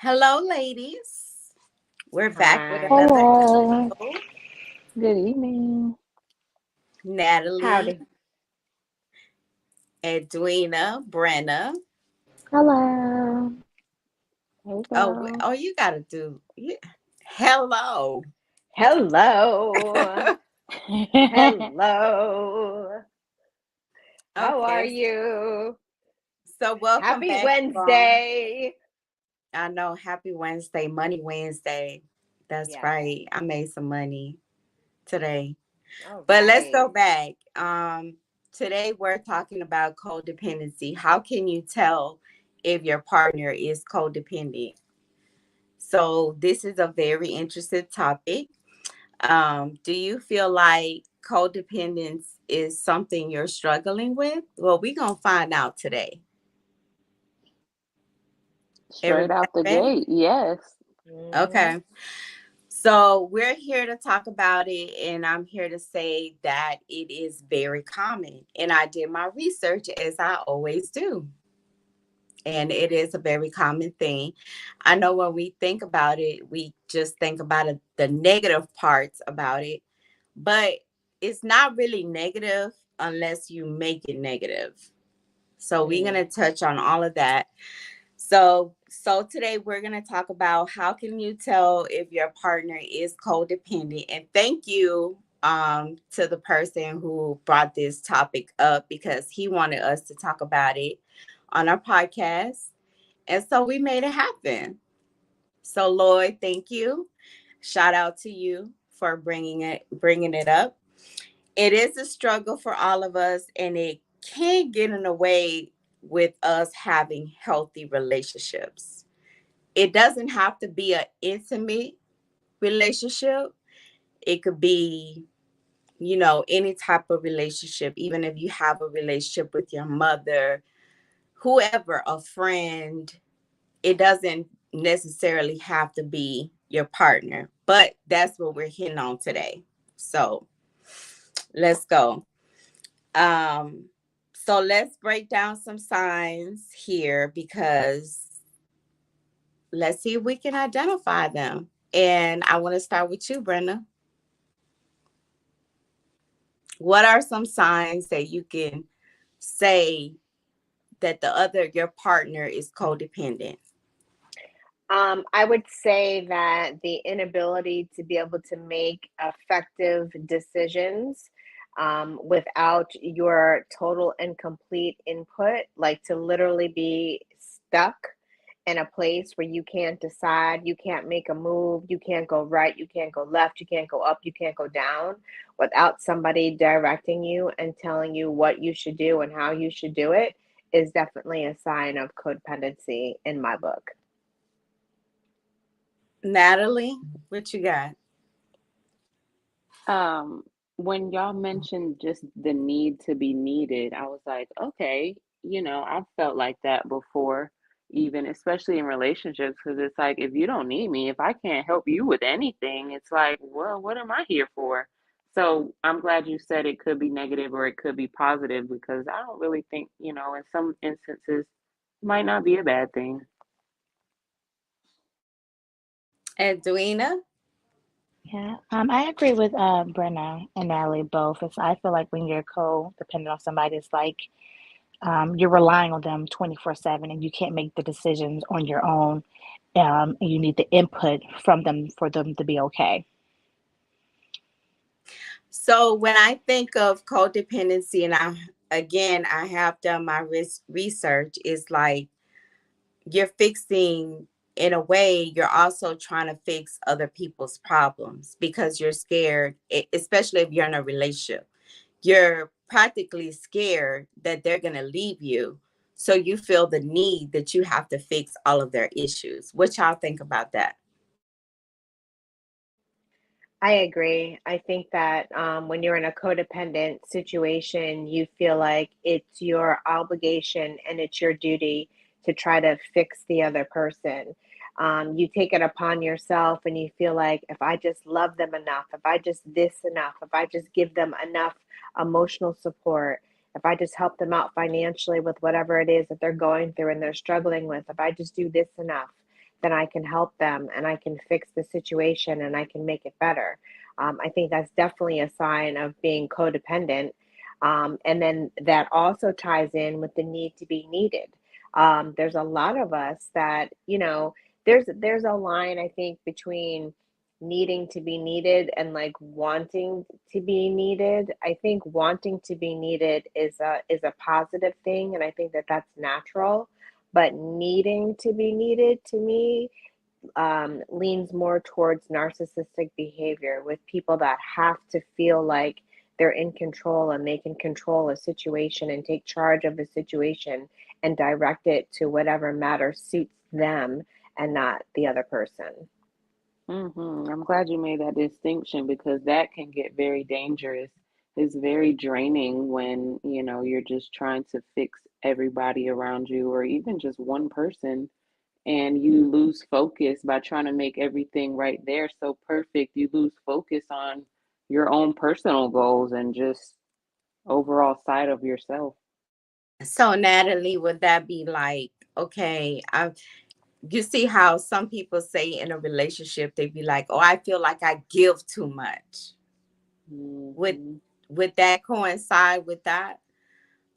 Hello, ladies. We're back with Hi. another Hello. episode. Good evening. Natalie, Howdy. Edwina, Brenna. Hello. Hey, Oh, girl. oh, you gotta do. Yeah. Hello. Hello. Hello. How are Okay. you? So, welcome Happy back, you all. Wednesday. I know. Happy Wednesday, Money Wednesday. That's Yes. right. I made some money today. All But let's right. go back. Today we're talking about codependency. How can you tell if your partner is codependent? So this is a very interesting topic. Do you feel like codependence is something you're struggling with? Well, we're gonna find out today. Straight Everybody out the ready? gate, yes. Mm-hmm. Okay. So we're here to talk about it, and I'm here to say that it is very common. And I did my research as I always do. And it is a very common thing. I know when we think about it, we just think about it, the negative parts about it, but it's not really negative unless you make it negative. So we're Mm. going to touch on all of that. So today we're going to talk about how can you tell if your partner is codependent. And thank you to the person who brought this topic up because he wanted us to talk about it on our podcast. And so we made it happen. So Lloyd, thank you. Shout out to you for bringing it up. It is a struggle for all of us, and it can get in the way with us having healthy relationships. It doesn't have to be an intimate relationship. It could be, any type of relationship, even if you have a relationship with your mother, whoever, a friend, it doesn't necessarily have to be your partner, but that's what we're hitting on today. So let's go. Um, so let's break down some signs here because let's see if we can identify them. And I want to start with you, Brenda. What are some signs that you can say that your partner is codependent? I would say that the inability to be able to make effective decisions without your total and complete input, like to literally be stuck in a place where you can't decide, you can't make a move, you can't go right, you can't go left, you can't go up, you can't go down without somebody directing you and telling you what you should do and how you should do it is definitely a sign of codependency in my book. Natalie, what you got? Um, when y'all mentioned just the need to be needed, I was like, okay, I've felt like that before, even especially in relationships, because it's like if you don't need me, if I can't help you with anything, it's like, well, what am I here for? So I'm glad you said it could be negative or it could be positive because I don't really think, in some instances, might not be a bad thing. Edwina? Yeah, I agree with Brenna and Natalie both. I feel like when you're co-dependent on somebody, it's like you're relying on them 24/7 and you can't make the decisions on your own. And you need the input from them for them to be okay. So when I think of codependency, and I have done my research, is like you're fixing, in a way, you're also trying to fix other people's problems because you're scared, especially if you're in a relationship. You're practically scared that they're going to leave you. So you feel the need that you have to fix all of their issues. What y'all think about that? I agree. I think that when you're in a codependent situation, you feel like it's your obligation and it's your duty to try to fix the other person. You take it upon yourself and you feel like if I just love them enough, if I just this enough, if I just give them enough emotional support, if I just help them out financially with whatever it is that they're going through and they're struggling with, if I just do this enough, then I can help them and I can fix the situation and I can make it better. I think that's definitely a sign of being codependent. And then that also ties in with the need to be needed. There's a lot of us that, there's a line, I think, between needing to be needed and like wanting to be needed. I think wanting to be needed is a positive thing, and I think that that's natural. But needing to be needed, to me, leans more towards narcissistic behavior, with people that have to feel like they're in control and they can control a situation and take charge of a situation and direct it to whatever matter suits them and not the other person. I'm glad you made that distinction because that can get very dangerous. It's very draining when, you're just trying to fix everybody around you or even just one person, and you lose focus by trying to make everything right there so perfect. You lose focus on your own personal goals and just overall side of yourself. So Natalie, would that be like, okay, you see how some people say in a relationship they be like, "Oh, I feel like I give too much." Would hmm would that coincide with that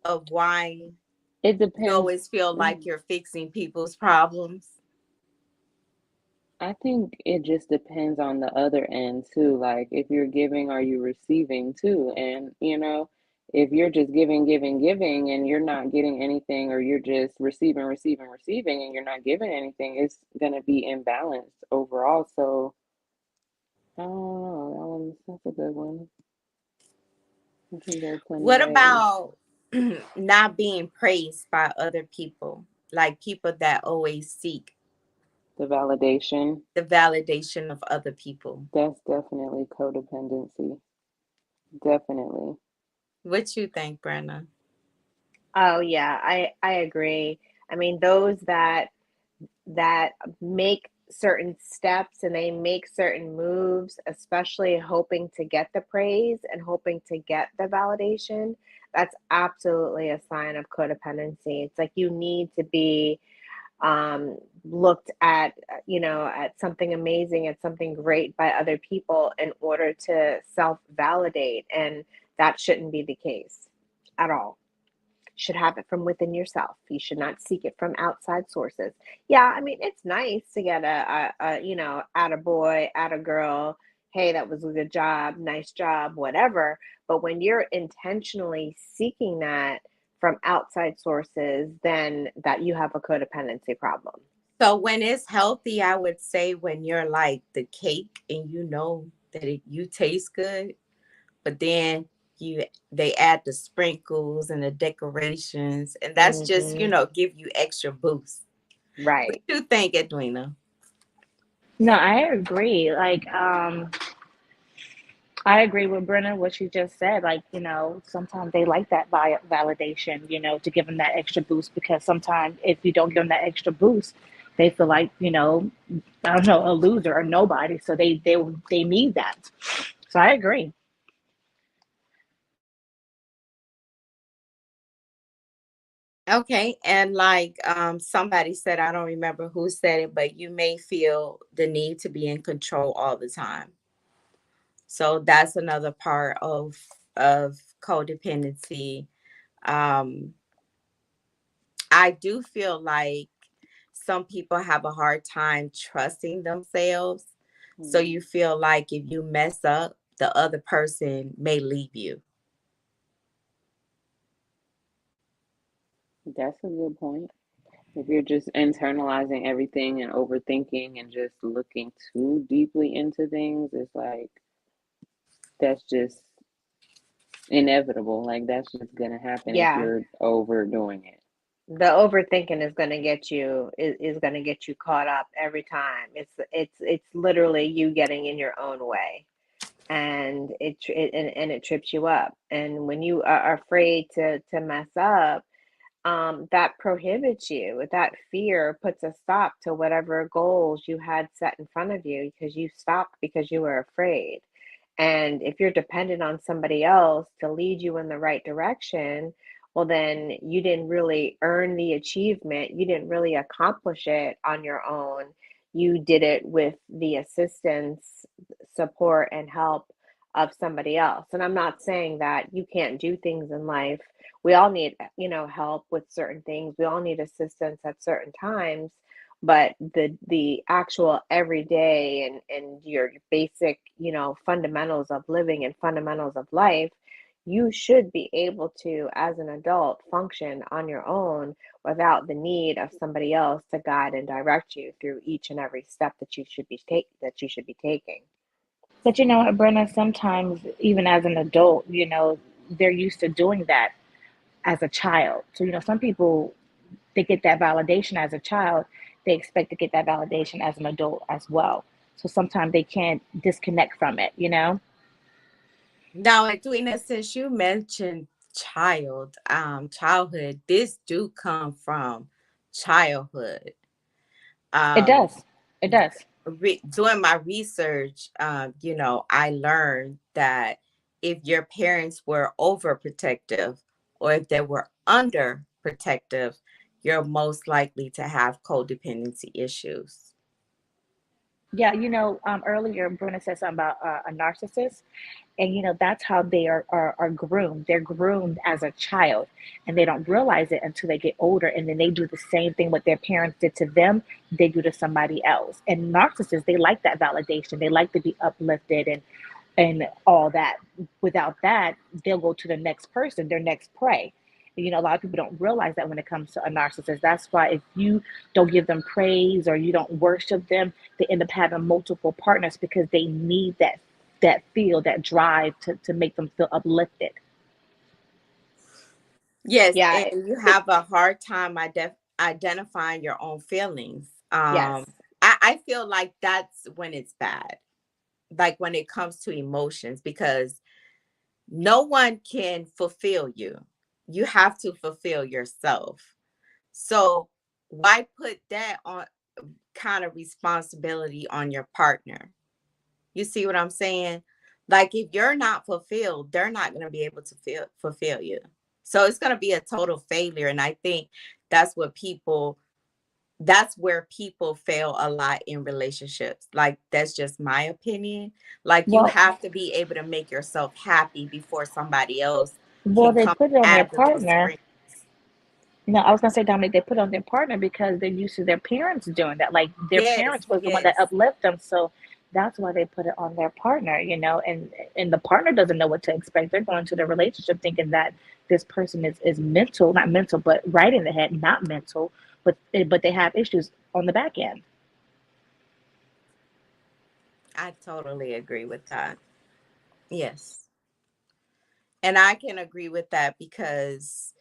of why It you depends. always feel like mm, you're fixing people's problems? I think it just depends on the other end too. Like if you're giving, are you receiving too? And if you're just giving, giving, giving, and you're not getting anything, or you're just receiving, receiving, receiving, and you're not giving anything, it's gonna be imbalanced overall. So I don't know. That's a good one. It can go plenty What ways. about not being praised by other people? Like people that always seek The validation, the validation of other people. that's definitely codependency. Definitely. What you think, Brenna? Oh yeah, I agree. I mean, those that make certain steps and they make certain moves, especially hoping to get the praise and hoping to get the validation, that's absolutely a sign of codependency. It's like you need to be looked at, at something amazing, at something great by other people in order to self validate. And that shouldn't be the case at all. Should have it from within yourself. You should not seek it from outside sources. Yeah, I mean, it's nice to get at a boy, at a girl, hey, that was a good job, nice job, whatever. But when you're intentionally seeking that from outside sources, then that you have a codependency problem. So when it's healthy, I would say when you're like the cake and you know that you taste good, but then you they add the sprinkles and the decorations, and that's just Hmm. give you extra boost. What Right. you think, Edwina? No, I agree. Like, I agree with Brenna, what she just said. Like, sometimes they like that validation, to give them that extra boost because sometimes if you don't give them that extra boost, they feel like, I don't know, a loser or nobody. So they need that. So I agree. Okay, and like somebody said, I don't remember who said it, but you may feel the need to be in control all the time. So that's another part of codependency. Um, I do feel like some people have a hard time trusting themselves. So you Hmm. feel like if you mess up, the other person may leave you. That's a good point. If you're just internalizing everything and overthinking and just looking too deeply into things, it's like that's just inevitable. Like that's just gonna happen if Yeah. you're overdoing it. The overthinking is going to get you is going to get you caught up every time. It's literally you getting in your own way, and and it trips you up. And when you are afraid to mess up, that prohibits you. That fear puts a stop to whatever goals you had set in front of you because you stopped because you were afraid. And if you're dependent on somebody else to lead you in the right direction, well, then you didn't really earn the achievement. You didn't really accomplish it on your own. you did it with the assistance, support, and help of somebody else. And I'm not saying that you can't do things in life. We all need, help with certain things. We all need assistance at certain times, but the actual everyday and your basic, fundamentals of living and fundamentals of life, you should be able to, as an adult, function on your own without the need of somebody else to guide and direct you through each and every step that you should be taking. But you know what, Brenna, sometimes even as an adult, they're used to doing that as a child. So, some people, they get that validation as a child, they expect to get that validation as an adult as well. So sometimes they can't disconnect from it. Now, Edwina, since you mentioned childhood, this do come from childhood. It Um, does. It does. Doing my research, I learned that if your parents were overprotective or if they were underprotective, you're most likely to have codependency issues. Yeah, earlier Bruna said something about a narcissist, and that's how they are groomed. They're groomed as a child, and they don't realize it until they get older, and then they do the same thing what their parents did to them, they do to somebody else. And narcissists, they like that validation. They like to be uplifted and all that. Without that, they'll go to the next person, their next prey. A lot of people don't realize that when it comes to a narcissist. That's why if you don't give them praise or you don't worship them, they end up having multiple partners because they need that feel, that drive to make them feel uplifted. Yes, Yeah, and you have a hard time identifying your own feelings. yes. I feel like that's when it's bad, like when it comes to emotions, because no one can fulfill you. You have to fulfill yourself. So why put that on kind of responsibility on your partner? You see what I'm saying? Like if you're not fulfilled, they're not going to be able to fulfill you. So it's going to be a total failure. And I think that's what people that's where people fail a lot in relationships. Like that's just my opinion. Like you Well, have to be able to make yourself happy before somebody else well, can they come put it on their add those partner. strings. No, I was gonna say, Dominic, they put it on their partner because they're used to their parents doing that. Like their Yes, parents was the one that yes. uplift them, so that's why they put it on their partner. And the partner doesn't know what to expect. They're going to the relationship thinking that this person is mental, not mental, but right in the head, not mental, but they have issues on the back end. I totally agree with that. Yes. And I can agree with that because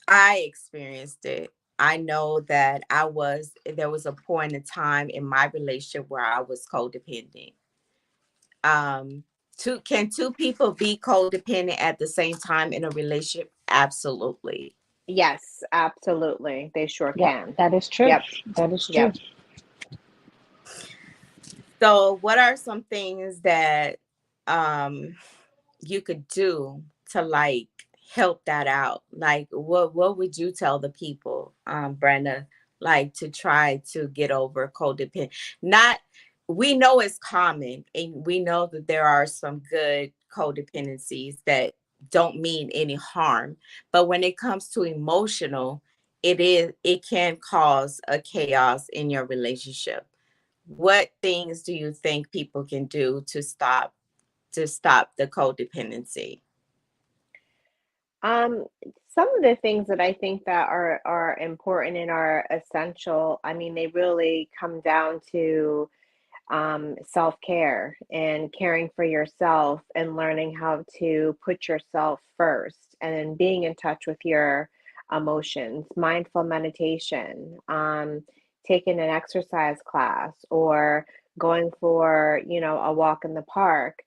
I experienced it. I know that there was a point in time in my relationship where I was codependent. Can two people be codependent at the same time in a relationship? Absolutely. Yes, absolutely. They sure Yeah, can. that is true. Yep. That is true. Yep. So, what are some things that um you could do to like help that out? Like what would you tell the people, Brenda, like to try to get over codependent? Not We know it's common and we know that there are some good codependencies that don't mean any harm. But when it comes to emotional, it can cause a chaos in your relationship. What things do you think people can do to stop the codependency? Um, some of the things that I think that are important and are essential, I mean, they really come down to self-care and caring for yourself and learning how to put yourself first and then being in touch with your emotions, mindful meditation, taking an exercise class or going for, a walk in the park,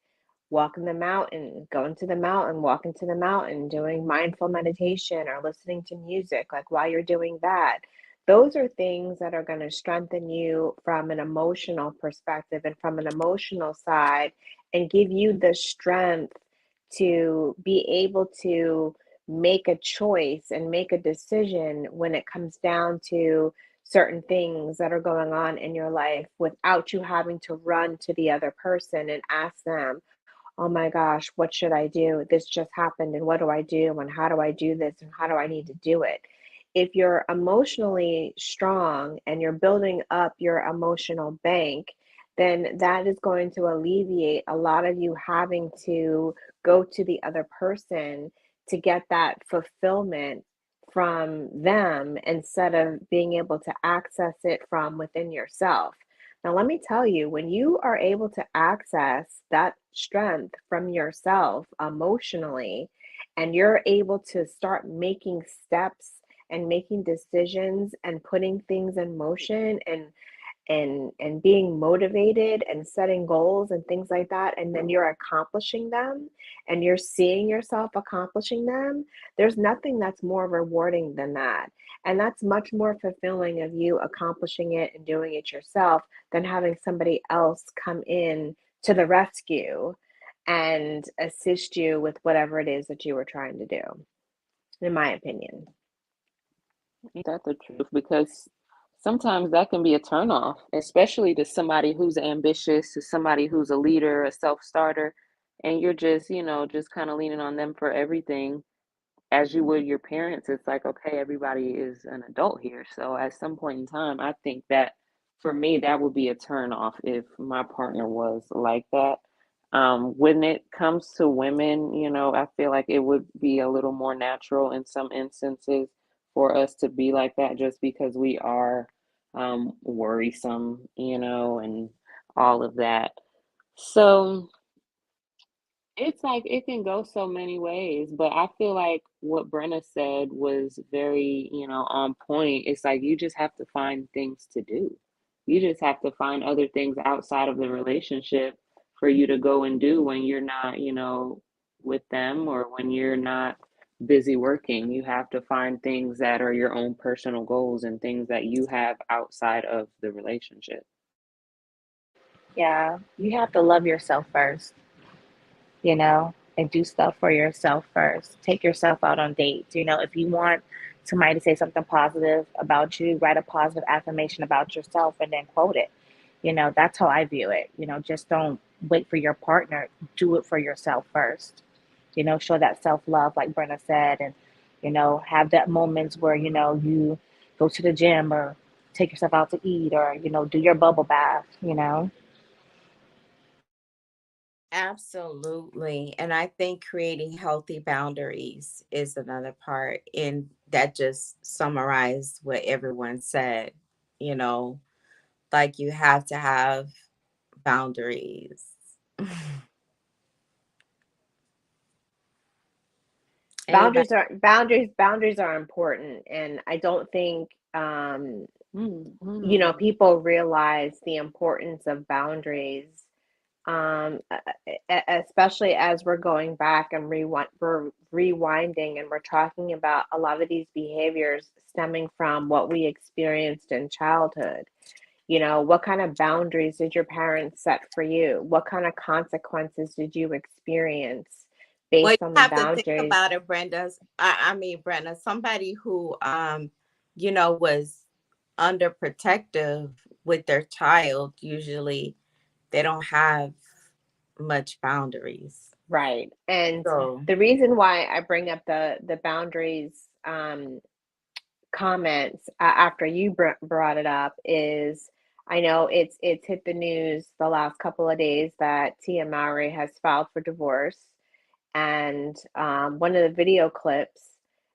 walking the mountain, going to the mountain, walking to the mountain, doing mindful meditation or listening to music, like while you're doing that. Those are things that are going to strengthen you from an emotional perspective and from an emotional side and give you the strength to be able to make a choice and make a decision when it comes down to certain things that are going on in your life without you having to run to the other person and ask them, oh my gosh, what should I do? This just happened, and what do I do? And how do I do this? And how do I need to do it? If you're emotionally strong and you're building up your emotional bank, then that is going to alleviate a lot of you having to go to the other person to get that fulfillment from them instead of being able to access it from within yourself. Now, let me tell you, when you are able to access that strength from yourself emotionally, and you're able to start making steps and making decisions and putting things in motion and being motivated and setting goals and things like that, and then you're accomplishing them and you're seeing yourself accomplishing them, there's nothing that's more rewarding than that. And that's much more fulfilling of you accomplishing it and doing it yourself than having somebody else come in to the rescue and assist you with whatever it is that you were trying to do, in my opinion. Ain't that the truth? Because sometimes that can be a turnoff, especially to somebody who's ambitious, to somebody who's a leader, a self-starter, and you're just, just kind of leaning on them for everything as you would your parents. It's like, okay, everybody is an adult here. So at some point in time, I think that for me, that would be a turn off if my partner was like that. When it comes to women, I feel like it would be a little more natural in some instances for us to be like that just because we are worrisome, and all of that. So it's like it can go so many ways, but I feel like what Brenna said was very, on point. It's like you just have to find things to do. You just have to find other things outside of the relationship for you to go and do when you're not, with them or when you're not busy working. You have to find things that are your own personal goals and things that you have outside of the relationship. Yeah, you have to love yourself first, and do stuff for yourself first. Take yourself out on dates. If you want somebody to say something positive about you, write a positive affirmation about yourself and then quote it. That's how I view it. Just don't wait for your partner. Do it for yourself first. Show that self love, like Brenna said, and, have that moments where, you go to the gym or take yourself out to eat or, do your bubble bath. Absolutely. And I think creating healthy boundaries is another part. And that just summarized what everyone said. You know, like you have to have boundaries. Anybody? Boundaries are important, and I don't think Hmm. people realize the importance of boundaries, especially as we're going back and we're rewinding and we're talking about a lot of these behaviors stemming from what we experienced in childhood. What kind of boundaries did your parents set for you? What kind of consequences did you experience Well, you based on the have to think boundaries? about it, I mean, Brenda, somebody who, was underprotective with their child, usually they don't have much boundaries. Right. And So, the reason why I bring up the boundaries comments after you brought it up is I know it's hit the news the last couple of days that Tia Mowry has filed for divorce, and one of the video clips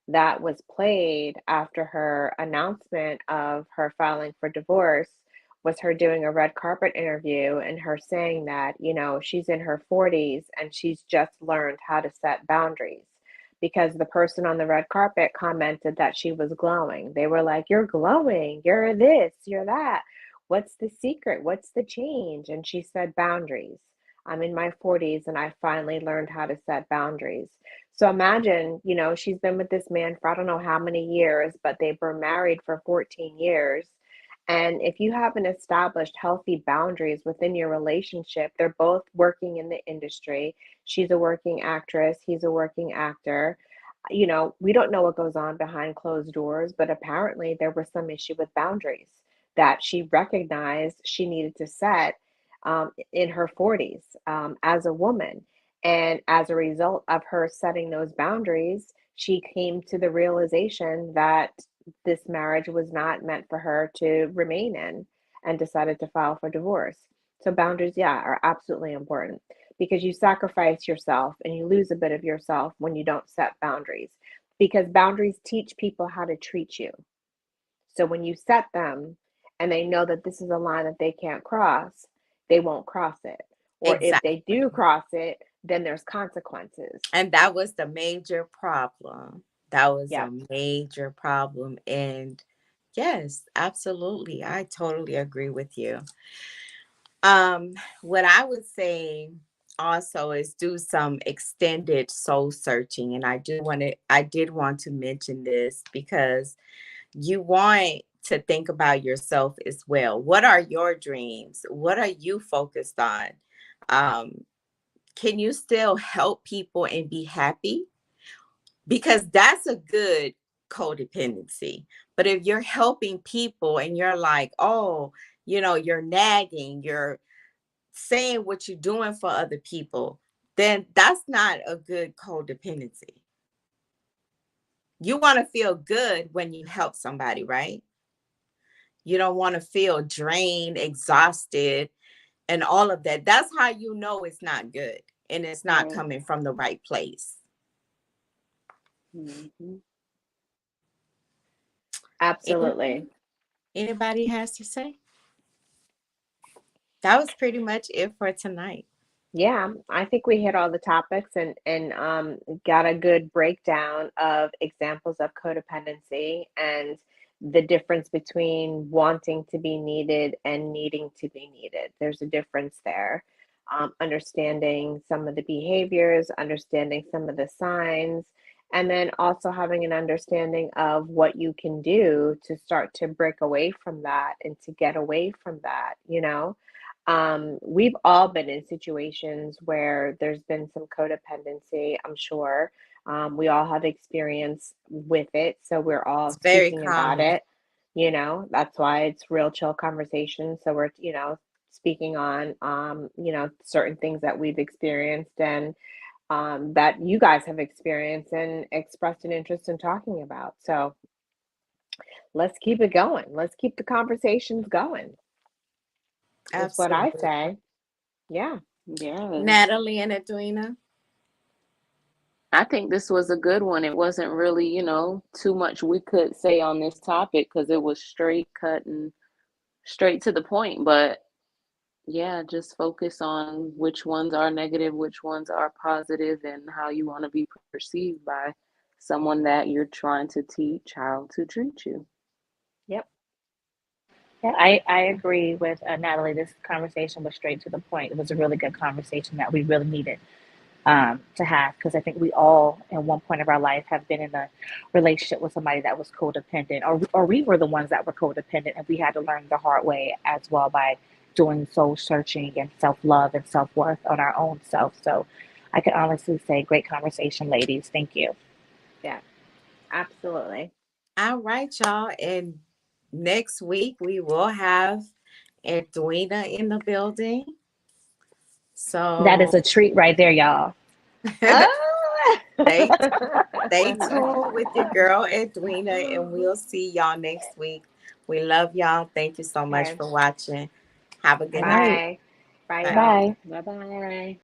that was played after her announcement of her filing for divorce was her doing a red carpet interview and her saying that, she's in her 40s and she's just learned how to set boundaries because the person on the red carpet commented that she was glowing. They were like, "You're glowing, you're this, you're that. What's the secret? What's the change?" And she said, "Boundaries. I'm in my 40s and I finally learned how to set boundaries." So imagine, she's been with this man for I don't know how many years, but they were married for 14 years. And if you haven't established healthy boundaries within your relationship, they're both working in the industry. She's a working actress, he's a working actor. We don't know what goes on behind closed doors, but apparently there was some issue with boundaries that she recognized she needed to set in her 40s as a woman. And as a result of her setting those boundaries, she came to the realization that this marriage was not meant for her to remain in and decided to file for divorce. So, boundaries, yeah, are absolutely important because you sacrifice yourself and you lose a bit of yourself when you don't set boundaries because boundaries teach people how to treat you. So when you set them and they know that this is a line that they can't cross, they won't cross it. Or if they do Exactly. cross it, then there's consequences. And that was the major problem. That was a Yep. major problem. And yes, absolutely. I totally agree with you. What I would say also is do some extended soul searching. And I did want to mention this because you want to think about yourself as well. What are your dreams? What are you focused on? Um, can you still help people and be happy? Because that's a good codependency. But if you're helping people and you're like, oh, you're nagging, you're saying what you're doing for other people, then that's not a good codependency. You want to feel good when you help somebody, right? You don't want to feel drained, exhausted, and all of that. That's how you know it's not good and it's not Right. coming from the right place. Hmm. Absolutely. Anything anybody has to say? That was pretty much it for tonight. Yeah, I think we hit all the topics and got a good breakdown of examples of codependency and the difference between wanting to be needed and needing to be needed. There's a difference there. Understanding some of the behaviors, understanding some of the signs, and then also having an understanding of what you can do to start to break away from that and to get away from that. We've all been in situations where there's been some codependency, I'm sure. We all have experience with it, so we're all It's very speaking about common. it. That's why it's real chill conversation. So we're, speaking on, certain things that we've experienced and that you guys have experienced and expressed an interest in talking about. So let's keep it going. Let's keep the conversations going, is what I Absolutely. say. Yeah. Yes. Natalie and Edwina. I think this was a good one. It wasn't really, too much we could say on this topic because it was straight cut and straight to the point. But yeah, just focus on which ones are negative, which ones are positive, and how you want to be perceived by someone that you're trying to teach how to treat you. Yep. Yeah, I agree with Natalie. This conversation was straight to the point. It was a really good conversation that we really needed to have because I think we all, at one point of our life, have been in a relationship with somebody that was codependent, or we were the ones that were codependent, and we had to learn the hard way as well by doing soul searching and self love and self worth on our own self. So I can honestly say, great conversation, ladies. Thank you. Yeah. Absolutely. All right, y'all. And next week we will have Edwina in the building. That So is a treat right there, y'all. Ah! stay stay tuned with your girl Edwina, and we'll see y'all next week. We love y'all. Thank you so much Okay. for watching. Have a All good night. right. Bye. Bye, Bye. y'all. Bye. Bye bye.